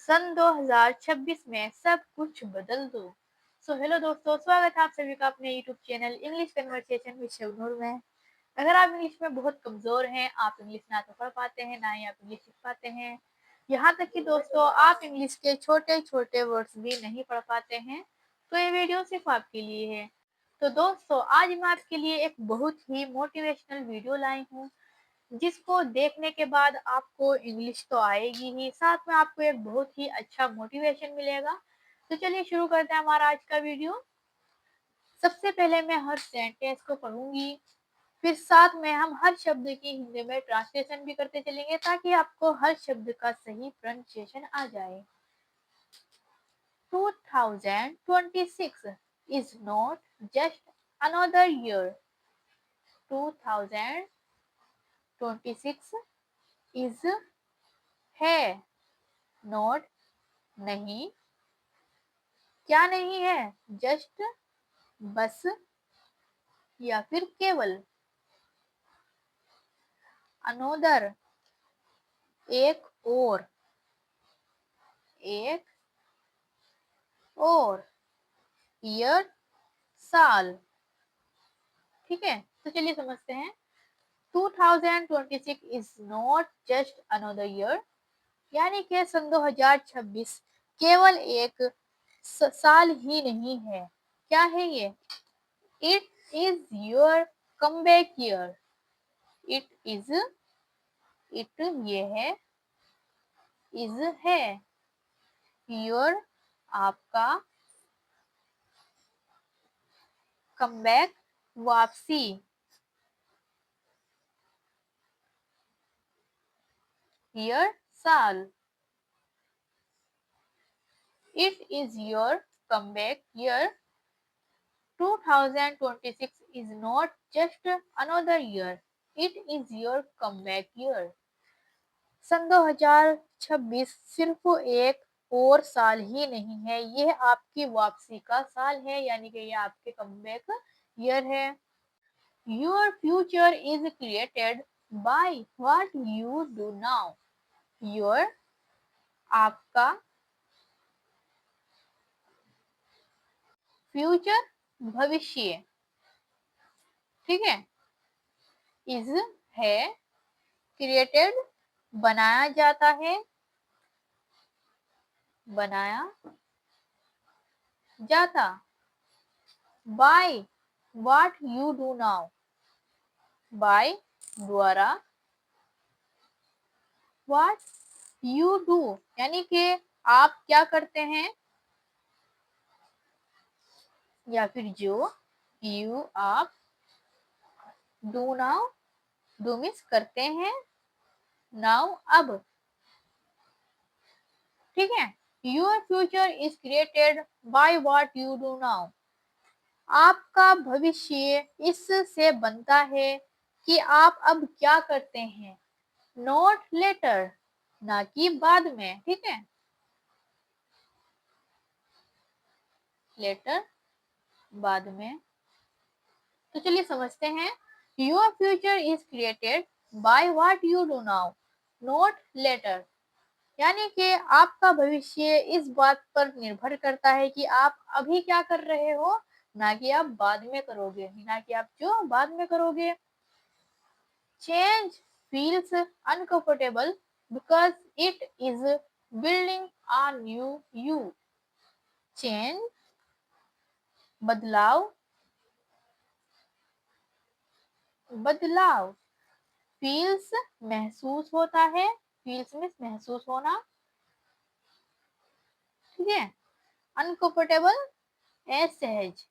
सन 2026 में सब कुछ बदल दो। हेलो दोस्तों, स्वागत है आप सभी का अपने YouTube channel English conversation with Shabnoor में। अगर आप इंग्लिश में बहुत कमजोर हैं, आप इंग्लिश ना तो पढ़ पाते हैं, ना ही आप इंग्लिश सीख पाते हैं, यहाँ तक कि दोस्तों आप इंग्लिश के छोटे छोटे वर्ड्स भी नहीं पढ़ पाते हैं, तो ये वीडियो सिर्फ आपके लिए है। तो दोस्तों आज मैं आपके लिए एक बहुत ही मोटिवेशनल वीडियो लाई हूँ, जिसको देखने के बाद आपको इंग्लिश तो आएगी ही, साथ में आपको एक बहुत ही अच्छा मोटिवेशन मिलेगा। तो चलिए शुरू करते हैं हमारा आज का वीडियो। सबसे पहले मैं हर सेंटेंस को पढ़ूंगी, फिर साथ में हम हर शब्द की हिंदी में ट्रांसलेशन भी करते चलेंगे, ताकि आपको हर शब्द का सही प्रोनाउंसिएशन आ जाए। 2026 is not just another year. 2026 is है, नॉट नहीं, क्या नहीं है, जस्ट बस या फिर केवल, अनोदर एक और, एक और, ईयर साल। ठीक है, तो चलिए समझते हैं। 2026 is not just another year, यानी कि सन 2026 केवल एक साल ही नहीं है। क्या है ये? It is your comeback year. It is, it ये है, इज है, योर आपका, कमबैक वापसी, ईयर साल। It is your comeback year. 2026 is not just another year, it is your comeback year. सन 2026 सिर्फ एक और साल ही नहीं है, यह आपकी वापसी का साल है, यानी कि यह आपके कमबैक ईयर है। Your future is created by what you do now. Your आपका, फ्यूचर भविष्य, ठीक है, इज है, क्रिएटेड बनाया जाता है, बनाया जाता, by what you do now, by द्वारा, व्हाट यू डू यानी कि आप क्या करते हैं, या फिर जो, यू आप, डू नाउ, डू मीन्स करते हैं, नाउ अब, ठीक है। Your future is created by what you do now, आपका भविष्य इससे बनता है कि आप अब क्या करते हैं, नॉट लेटर, ना कि बाद में, ठीक है, लेटर बाद में। तो चलिए समझते हैं। Your future is created by what you do now, not later, यानी कि आपका भविष्य इस बात पर निर्भर करता है कि आप अभी क्या कर रहे हो, ना कि आप बाद में करोगे, ना कि आप जो बाद में करोगे। Change feels uncomfortable because it is building a new you. Change बदलाव, बदलाव, फील्स महसूस होता है, फील्स में महसूस होना, ठीक है। अनकंफर्टेबल असहज,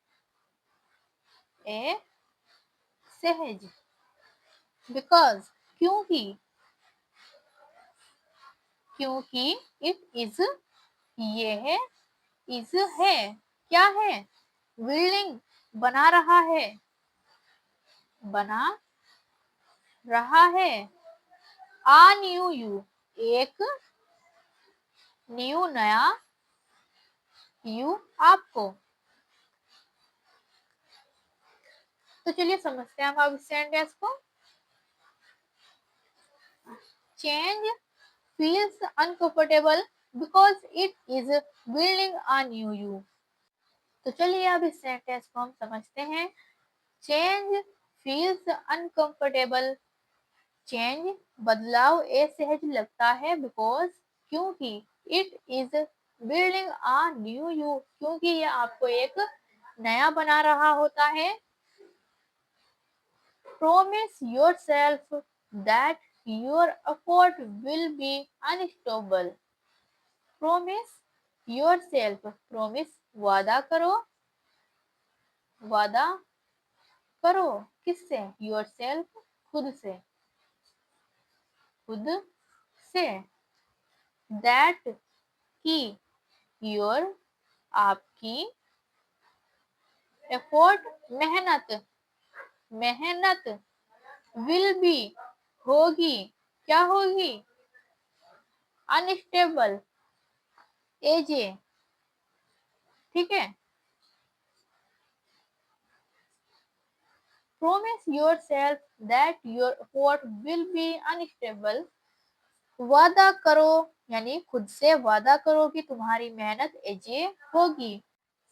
ए सहज, बिकॉज क्योंकि, क्योंकि इट इज ये है, इज है, क्या है, बिल्डिंग बना रहा है, बना रहा है, आ न्यू यू एक, न्यू नया, यू आपको। तो चलिए समझते हैं हम अब इस सेंटेंस को। Change feels uncomfortable because it is building a new you। तो चलिए अब इस सेंटेंस को हम समझते हैं। Change feels uncomfortable. चेंज बदलाव असहज लगता है बिकॉज क्योंकि it is building a new you, क्योंकि ये आपको एक नया बना रहा होता है। Promise yourself that your effort will be unstoppable। Promise yourself, promise वादा करो, वादा करो किससे? yourself खुद से, खुद से। that की your आपकी, effort मेहनत, मेहनत, will be होगी, क्या होगी? अनस्टेबल, एजे, ठीक है। Promise yourself that your effort will be unstable। वादा करो यानी खुद से वादा करो कि तुम्हारी मेहनत एजे होगी।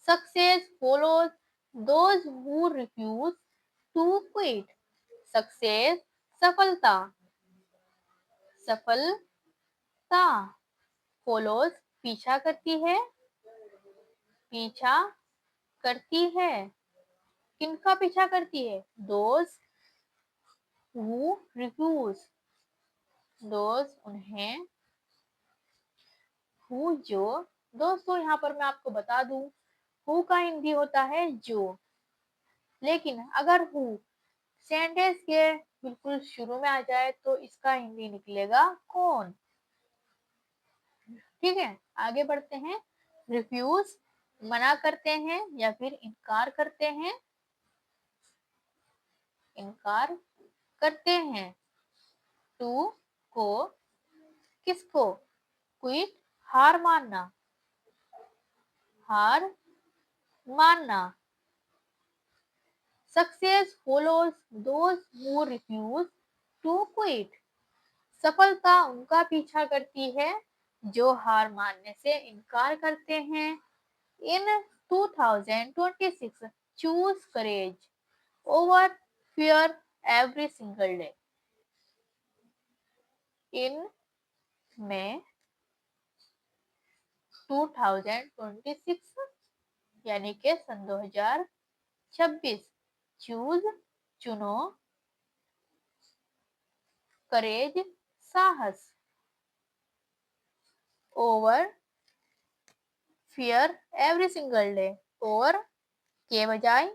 Success follows those who refuse to quit। Success सफलता, सफलता, follows पीछा करती है, पीछा करती है। किनका पीछा करती है? those who refuse, those उन्हें, who जो। दोस्तों यहाँ पर मैं आपको बता दूं, who का हिंदी होता है जो, लेकिन अगर who सेंटेंस के बिल्कुल शुरू में आ जाए तो इसका हिंदी निकलेगा कौन। ठीक है, आगे बढ़ते हैं। रिफ्यूज मना करते हैं या फिर इनकार करते हैं, इनकार करते हैं। टू को किसको? क्विट हार मानना, हार मानना। Success follows those who refuse to quit. सफलता उनका पीछा करती है जो हार मानने से इनकार करते हैं। In 2026 choose courage over fear every single day. इन में 2026 यानी के सन 2026, चूज चुनो, करेज साहस, over fear every single day, और के बजाय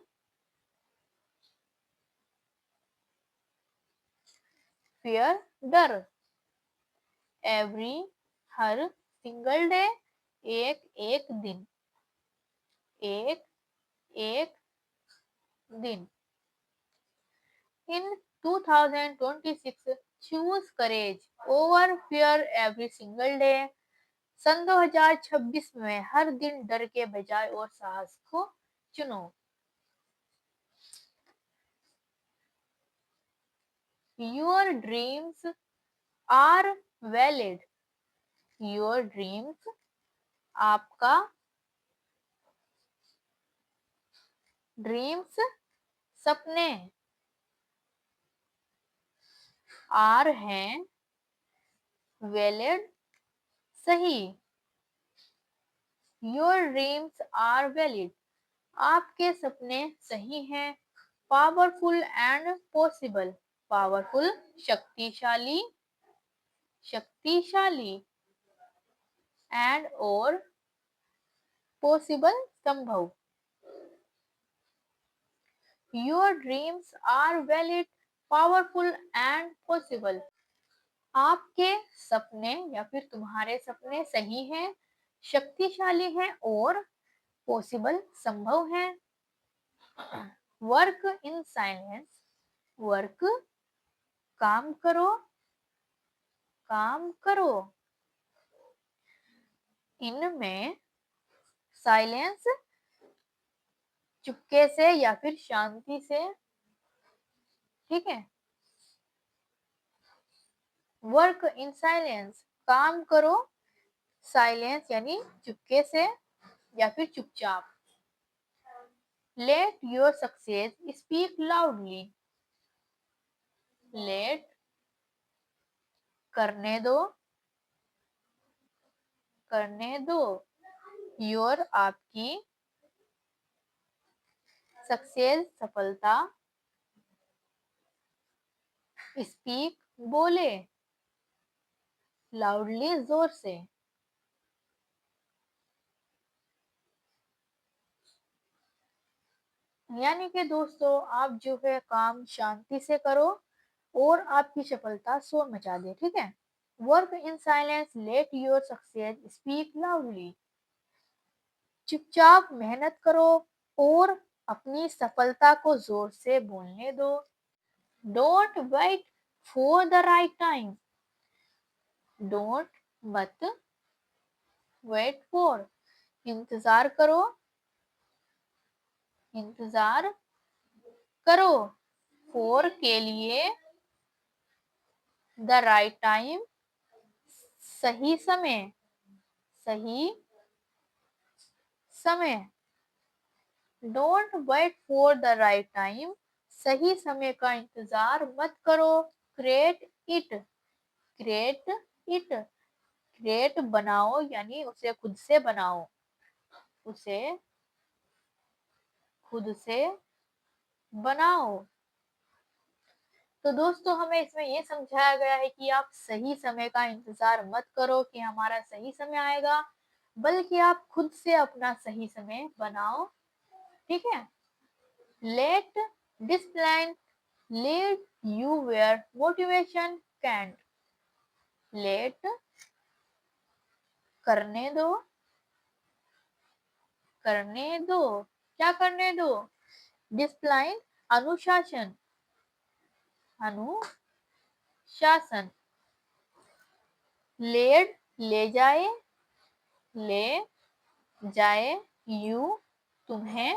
फियर डर, एवरी हर, सिंगल डे एक एक दिन, एक एक दिन। In 2026 choose courage over fear every single day. सन 2026 में हर दिन डर के बजाय और साहस को चुनो। Your dreams are valid. Your dreams आपका, ड्रीम्स सपने, आर हैं, वैलिड सही। योर ड्रीम्स आर वैलिड आपके सपने सही हैं। पावरफुल एंड पॉसिबल, पावरफुल शक्तिशाली, शक्तिशाली, एंड और पॉसिबल संभव। Your dreams are valid, powerful and possible. आपके सपने या फिर तुम्हारे सपने सही हैं, शक्तिशाली हैं और पॉसिबल संभव हैं। वर्क इन साइलेंस, वर्क काम करो, काम करो। इनमें साइलेंस चुपके से या फिर शांति से, ठीक है। वर्क इन साइलेंस काम करो साइलेंस यानी चुपके से या फिर चुपचाप। Let your success speak loudly. Let करने दो, करने दो। योर आपकी, सक्सेस सफलता, स्पीक बोले, लाउडली जोर से। यानी कि दोस्तों आप जो है काम शांति से करो और आपकी सफलता शोर मचा दे, ठीक है। Work in silence, late your success speak loudly. चुपचाप मेहनत करो और अपनी सफलता को जोर से बोलने दो। Don't wait for the right time. Don't मत, वेट फॉर इंतजार करो, इंतजार करो। फॉर के लिए, द राइट टाइम सही समय, सही समय। Don't wait for the right time, सही समय का इंतजार मत करो। Create it, create it, create बनाओ यानी उसे खुद से बनाओ, उसे खुद से बनाओ। तो दोस्तों हमें इसमें ये समझाया गया है कि आप सही समय का इंतजार मत करो कि हमारा सही समय आएगा, बल्कि आप खुद से अपना सही समय बनाओ, ठीक है। Let discipline lead you where motivation can't. Let करने दो, करने दो, क्या करने दो? डिसिप्लिन अनुशासन, अनुशासन। लेड ले जाए, ले जाए। यू तुम्हें,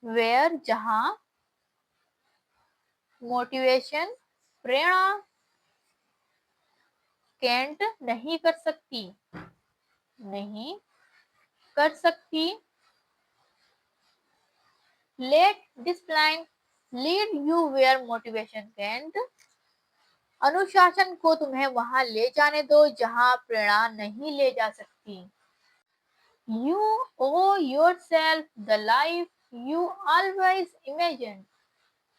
वेयर जहां, मोटिवेशन प्रेरणा, कैंट नहीं कर सकती, नहीं कर सकती। Let discipline lead you where motivation can't, अनुशासन को तुम्हें वहां ले जाने दो जहां प्रेरणा नहीं ले जा सकती। You owe yourself the life you always imagine.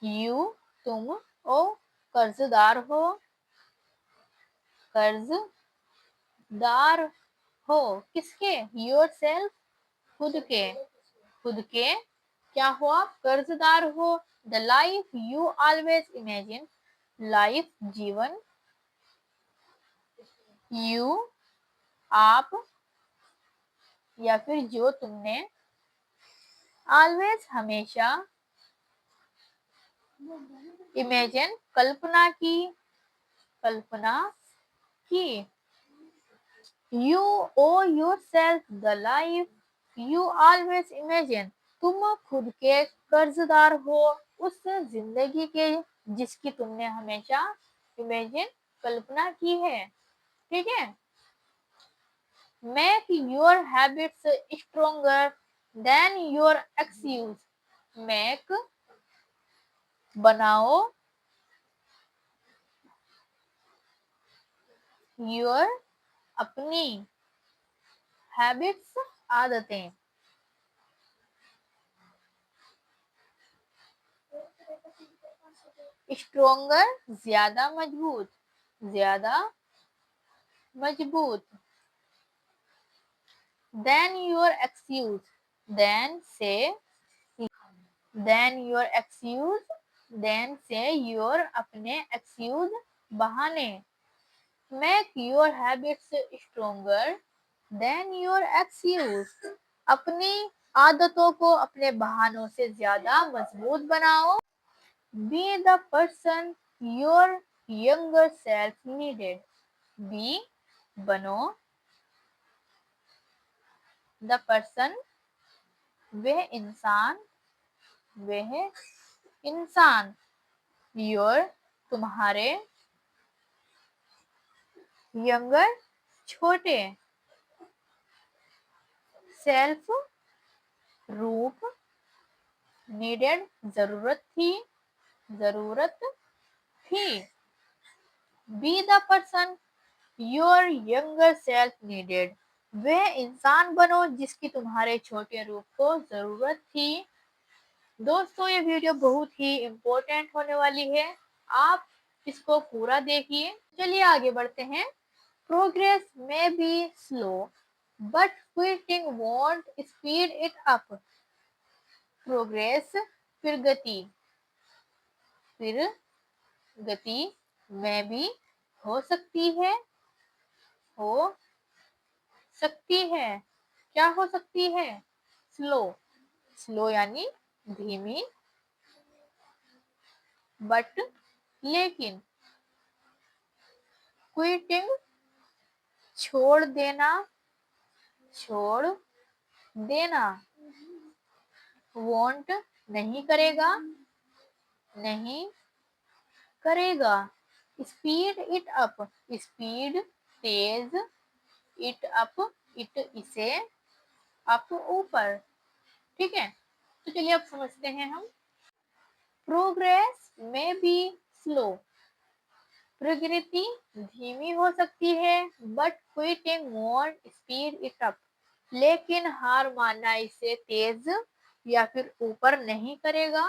You तुम, ओ कर्जदार हो, कर्जदार हो किसके? योर सेल्फ खुद के, खुद के क्या हो आप? कर्जदार हो। The life you always imagine, life जीवन। यू आप, या फिर जो तुमने, ऑलवेज हमेशा, इमेजिन कल्पना की, कल्पना की। You owe yourself the life you always imagine, तुम खुद के कर्जदार हो उस जिंदगी के जिसकी तुमने हमेशा इमेजिन कल्पना की है, ठीक है। Make your habits stronger than your excuse. Make बनाओ, योर अपनी, हैबिट्स आदतें, स्ट्रोंगर ज्यादा मजबूत, ज्यादा मजबूत। देन योर एक्सक्यूज, देन से, देन योर एक्सक्यूज, देन से योर अपने, एक्सक्यूज बहाने। Make your habits stronger than your excuse, अपनी आदतों को अपने बहानों से ज्यादा मजबूत बनाओ। Be the person your younger self needed. Be बनो, द पर्सन वह इंसान, वह इंसान, योर तुम्हारे, यंगर छोटे, सेल्फ रूप, नीडेड जरूरत थी, जरूरत थी। B the person your younger self needed, वह इंसान बनो जिसकी तुम्हारे छोटे रूप को जरूरत थी। दोस्तों ये वीडियो बहुत ही इम्पोर्टेंट होने वाली है, आप इसको पूरा देखिए। चलिए आगे बढ़ते हैं। प्रोग्रेस में be slow but quitting want speed it up. Progress फिर गति, फिर गति में भी हो सकती है, हो सकती है। क्या हो सकती है? स्लो, स्लो यानी धीमी, बट लेकिन, क्विटिंग छोड़ देना, छोड़ देना। वॉन्ट नहीं करेगा, नहीं करेगा। Speed it up, speed Tej, it up it इसे, अप ऊपर। ठीक है, तो चलिए अब समझते हैं हम। प्रोग्रेस में बी स्लो, प्रगति धीमी हो सकती है, but quitting want speed it up, लेकिन हार मानना इसे तेज या फिर ऊपर नहीं करेगा।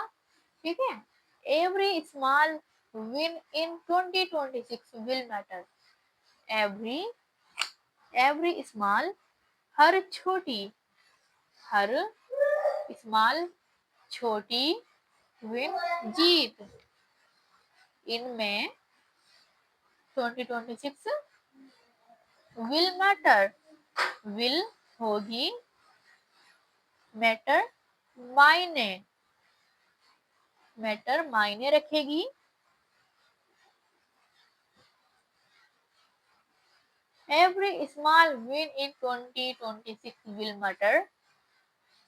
ठीक है, every small win in 2026 will matter. Every, every small हर छोटी, हर स्मॉल छोटी, विन जीत, इनमें 2026 विल मैटर, विल होगी, मैटर मायने, मैटर मायने रखेगी। Every small win in 2026 will matter,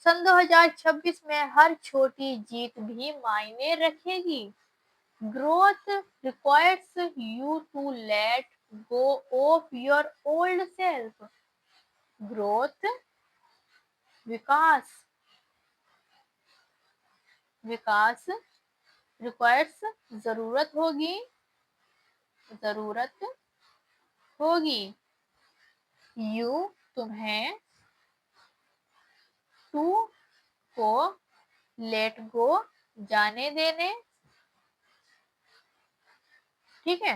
सन 2026 में हर छोटी जीत भी मायने रखेगी। Growth requires you to let go of your old self. Growth विकास, विकास रिक्वायर्स जरूरत होगी, जरूरत होगी। यू तुम्हें, टू को लेट गो जाने देने। ठीक है,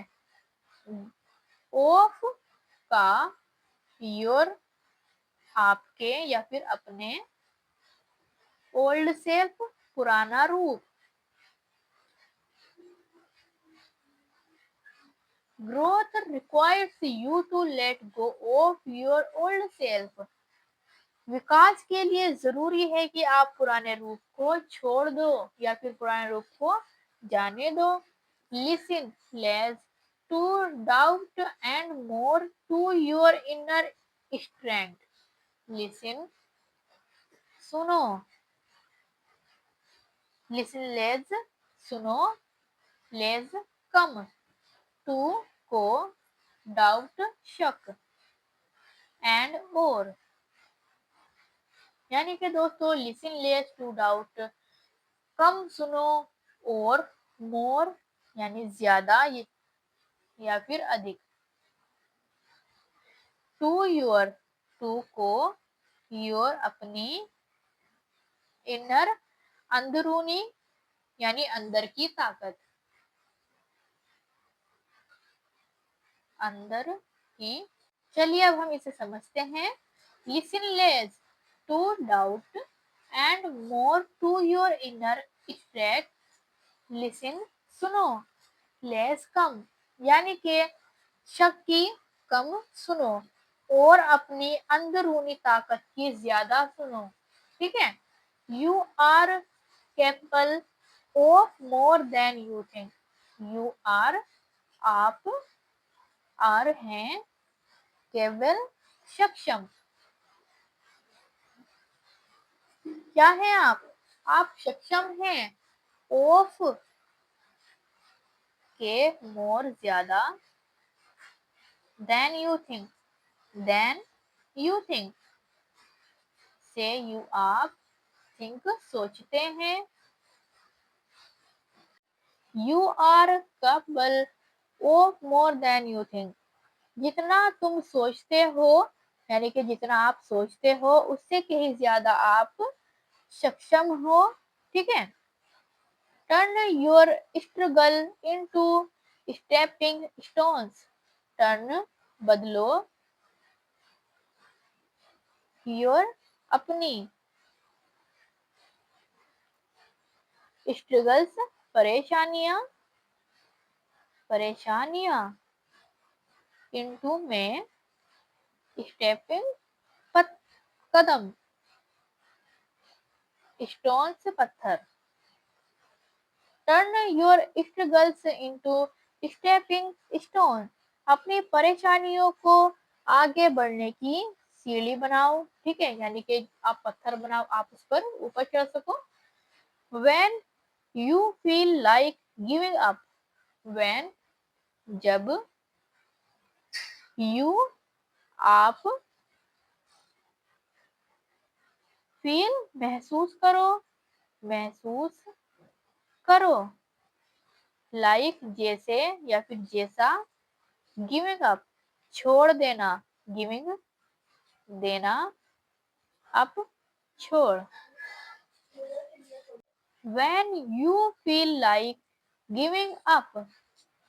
ऑफ का योर आपके या फिर अपने, ओल्ड सेल्फ पुराना रूप। Growth requires you to let go of your old self, विकास के लिए जरूरी है कि आप पुराने रूप को छोड़ दो या फिर पुराने रूप को जाने दो। Listen less to doubt and more to your inner strength. Listen सुनो, लिसन लेस सुनो, लेस कम, टू को डाउट शक, एंड और, यानी कि दोस्तों लिसन लेस टू डाउट कम सुनो, और मोर यानी ज्यादा या फिर अधिक। टू योर, टू को योर अपनी, इनर अंदरूनी यानी अंदर की ताकत, अंदर की। चलिए अब हम इसे समझते हैं। Listen less to doubt and more to your inner strength. Listen सुनो, लेस कम यानी कि शक की कम सुनो, और अपनी अंदरूनी ताकत की ज्यादा सुनो। ठीक है, you are capable of more than you think. You are, आप, आर हैं, केवल सक्षम। क्या है आप सक्षम हैं, ऑफ के मोर ज्यादा, than you think than you think, से यू आप थिंक सोचते हैं, you are capable of more than you think, जितना तुम सोचते हो, यानी कि जितना आप सोचते हो उससे कहीं ज्यादा आप सक्षम हो। ठीक है। Turn your struggle into stepping stones, turn बदलो, योर अपनी, स्ट्रगल्स परेशानियां, परेशानियां, इनटू में, स्टेपिंग कदम, स्टोन्स पत्थर, turn your struggles into stepping stone, अपनी परेशानियों को आगे बढ़ने की सीढ़ी बनाओ। ठीक है, यानी कि आप पत्थर बनाओ, आप उस पर ऊपर चढ़ सको। When you feel like giving up, when, जब, you, आप, feel, महसूस करो, महसूस करो, like, जैसे या फिर जैसा, giving up, छोड़ देना, giving, देना, up, छोड़। When you feel like giving up,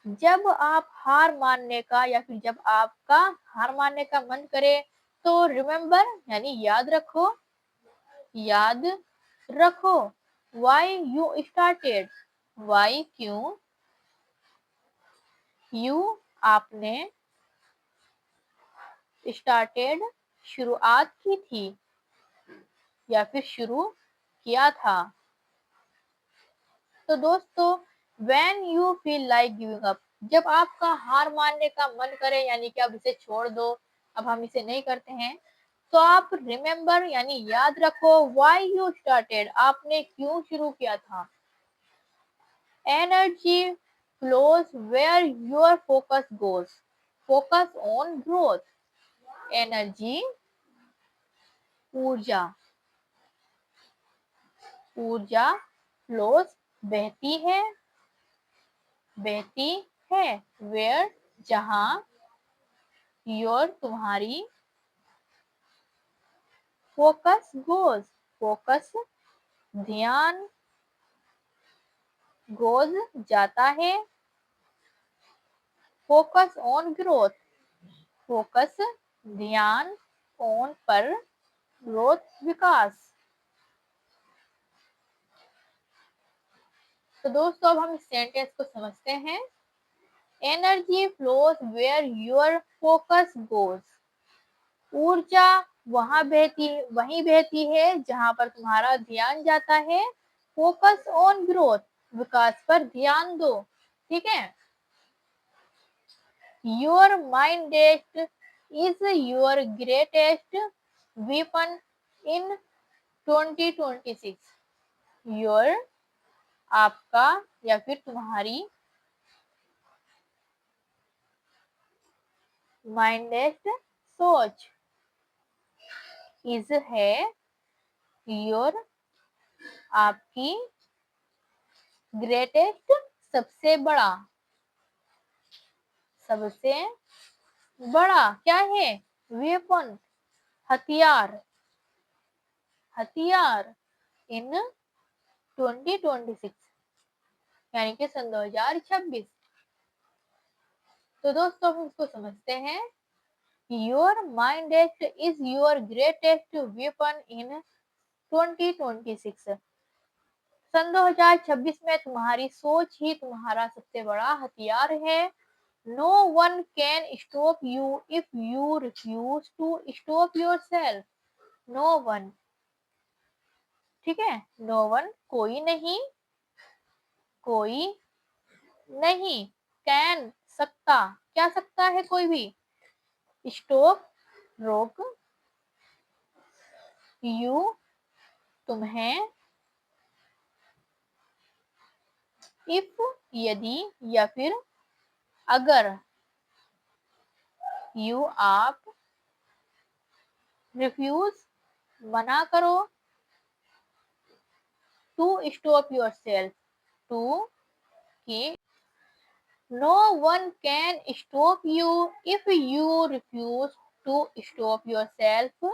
जब आप हार मानने का या फिर जब आपका हार मानने का मन करे तो रिमेम्बर, यानी याद रखो, याद रखो, वाई यू स्टार्टेड, वाई क्यों, यू आपने, स्टार्टेड शुरुआत की थी या फिर शुरू किया था। तो दोस्तों, when you feel like giving up, जब आपका हार मानने का मन करे, यानी कि अब इसे छोड़ दो, अब हम इसे नहीं करते हैं, तो आप रिमेम्बर, यानी याद रखो, why you started, आपने क्यों शुरू किया था। Energy flows where your focus goes, focus on growth, energy, ऊर्जा, ऊर्जा, flows, बहती है, बहती है, where, जहां, योर, तुम्हारी, फोकस गोज, फोकस, ध्यान, गोज, जाता है, फोकस ऑन ग्रोथ, फोकस, ध्यान, ऑन पर, ग्रोथ, विकास। तो दोस्तों, अब हम इस सेंटेंस को समझते हैं। Energy flows where your focus goes, ऊर्जा वहीं बहती है जहां पर तुम्हारा ध्यान जाता है। फोकस ऑन ग्रोथ, विकास पर ध्यान दो। ठीक है। Your mindset is your greatest weapon in 2026, your, आपका या फिर तुम्हारी, माइंडेस्ट, सोच, इज है, योर, आपकी, ग्रेटेस्ट, सबसे बड़ा, सबसे बड़ा क्या है, वेपन, हथियार, हथियार, इन 2026, यानी कि सन 2026। तो दोस्तों, हम इसको समझते हैं। Your mindset is your greatest weapon in 2026, सन 2026 में तुम्हारी सोच ही तुम्हारा सबसे बड़ा हथियार है। No one can stop you if you refuse to stop yourself, no one. ठीक है, नो वन, कोई नहीं, कोई नहीं, कैन, सकता, क्या सकता है कोई भी, स्टॉप, रोक, यू, तुम्हें, इफ, यदि या फिर अगर, यू, आप, रिफ्यूज मना करो, to stop yourself, to कि no one can stop you if you refuse to stop yourself.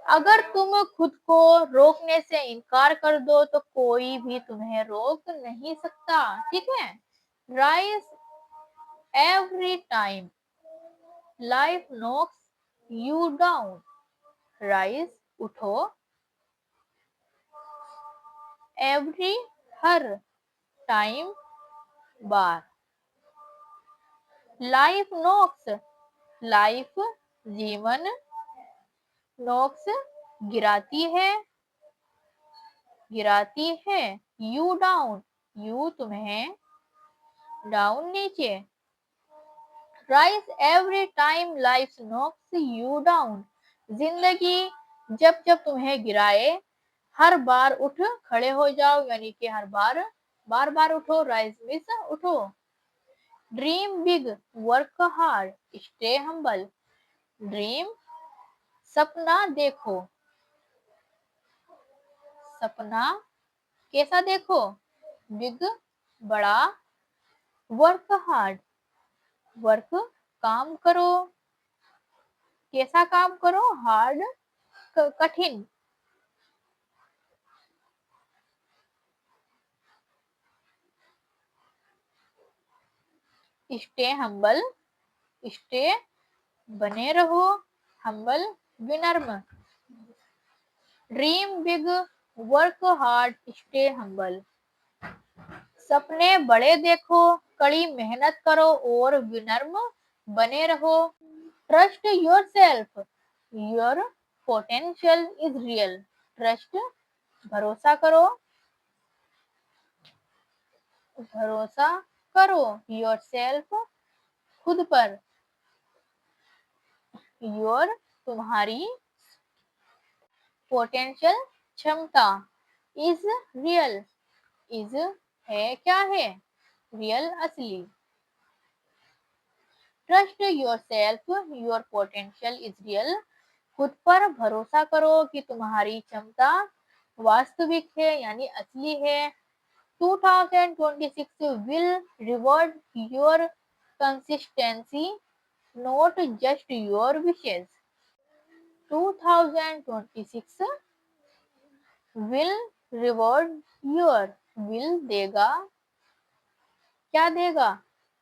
अगर तुम खुद को रोकने से इनकार कर दो तो कोई भी तुम्हें रोक नहीं सकता। ठीक है। Rise every time life knocks you down, rise उठो, एवरी हर टाइम बार, लाइफ नॉक्स लाइफ जीवन, नॉक्स गिराती है, यू डाउन यू तुम्हें, डाउन नीचे, rise every time life knocks you down, जिंदगी जब जब तुम्हें गिराए हर बार उठ खड़े हो जाओ, यानी कि हर बार बार बार उठो, राइज मीन्स उठो। Dream big work hard stay humble, dream सपना देखो, सपना कैसा देखो, बिग बड़ा, वर्क हार्ड वर्क काम करो, कैसा काम करो, हार्ड कठिन, स्टे हम्बल स्टे बने रहो, हम्बल विनम्र, dream big work hard stay humble, सपने बड़े देखो, कड़ी मेहनत करो और विनम्र बने रहो। Trust your self your potential is real, trust भरोसा करो, योर सेल्फ खुद पर, योर तुम्हारी, पोटेंशियल क्षमता, इज रियल इज है क्या है, रियल असली, trust your self your potential is real, खुद पर भरोसा करो कि तुम्हारी क्षमता वास्तविक है यानी असली है। 2026 will reward your consistency, not just your wishes. 2026 will reward your, will देगा, क्या देगा,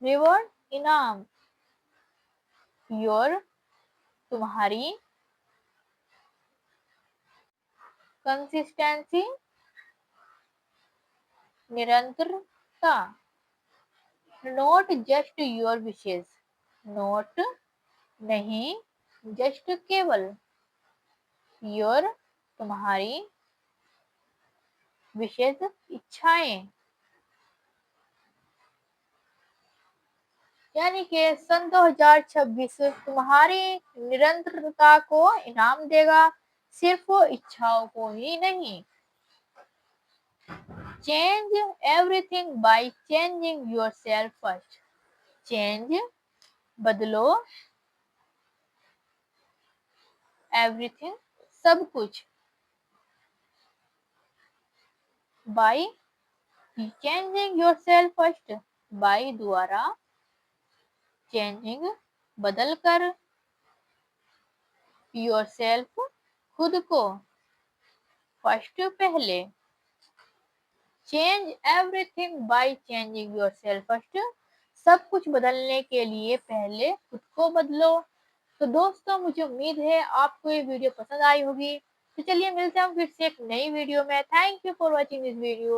reward इनाम, your तुम्हारी, consistency निरंतरता, not just your wishes, not नहीं, just केवल, your तुम्हारी, विशेष इच्छाएं, यानी कि सन 2026 तुम्हारी निरंतरता को इनाम देगा, सिर्फ इच्छाओं को ही नहीं। Change everything by changing yourself first, change बदलो, एवरीथिंग सब कुछ, by changing yourself first by द्वारा, चेंजिंग बदल कर, योरसेल्फ खुद को, फर्स्ट पहले, change everything by changing yourself first, सब कुछ बदलने के लिए पहले खुद को बदलो। तो दोस्तों मुझे उम्मीद है आपको ये वीडियो पसंद आई होगी। तो चलिए मिलते हैं फिर से एक नई वीडियो में। Thank you for watching this video.